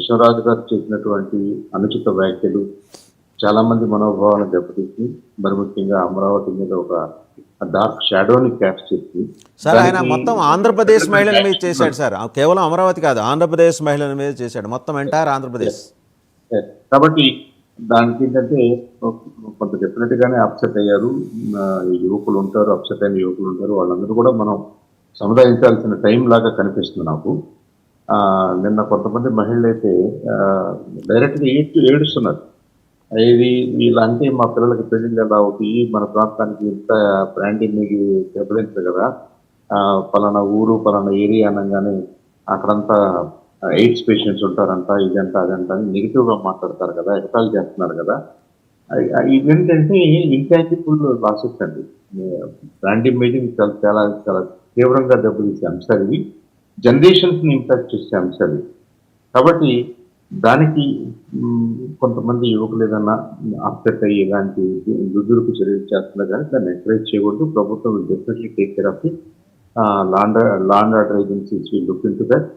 కృష్ణరాజు గారు చేసినటువంటి అనుచిత వ్యాఖ్యలు చాలా మంది మనోభావాలను దెబ్బతీసి, మరి ముఖ్యంగా అమరావతి మీద ఒక డార్క్ షాడోని క్యాస్ట్ చేసి సార్ ఆయన దానికి మొత్తం ఆంధ్రప్రదేశ్ మహిళల మీద చేశాడు సార్, కేవలం అమరావతి కాదు, ఆంధ్రప్రదేశ్ మహిళల మీద చేశాడు, మొత్తం ఎంటైర్ ఆంధ్రప్రదేశ్. కాబట్టి దానికి ఏంటంటే కొంత డెఫినెట్ గానే అప్సెట్ అయ్యారు. యువకులు ఉంటారు, అప్సెట్ అయిన యువకులు ఉంటారు. వాళ్ళందరూ కూడా మనం సముదాయించాల్సిన టైం లాగా కనిపిస్తుంది నాకు. నిన్న కొంతమంది మహిళలైతే డైరెక్ట్గా ఏడుస్తున్నారు. ఇది వీళ్ళంటే మా పిల్లలకి పెళ్లిళ్ళు ఎలా అవుతాయి, మన ప్రాంతానికి ఇంత బ్రాండ్ ఇమేజ్ దెబ్బతింటారు కదా, పలానా ఊరు పలానా ఏరియా అనగానే అక్కడంతా ఎయిడ్స్ పేషెంట్స్ ఉంటారంట, ఇదంట అదంట అని నెగిటివ్గా మాట్లాడతారు కదా, ఎగతాళి చేస్తున్నారు కదా. ఇవేంటంటే ఇంటాంజిబుల్ లాసెస్ అండి. బ్రాండ్ ఇమేజ్ చాలా చాలా చాలా తీవ్రంగా దెబ్బతీసే అంశాలు ఇవి, జనరేషన్స్ని ఇంపాక్ట్ చేసే అంశాలు ఇవి. కాబట్టి దానికి కొంతమంది యువకులు ఏదన్నా అప్సెట్ అయ్యి ఇలాంటి దుద్దులకు చర్యలు చేస్తున్నా కానీ దాన్ని ఎంకరేజ్ చేయకూడదు. ప్రభుత్వం definitely take care of the law and order agencies will look into that.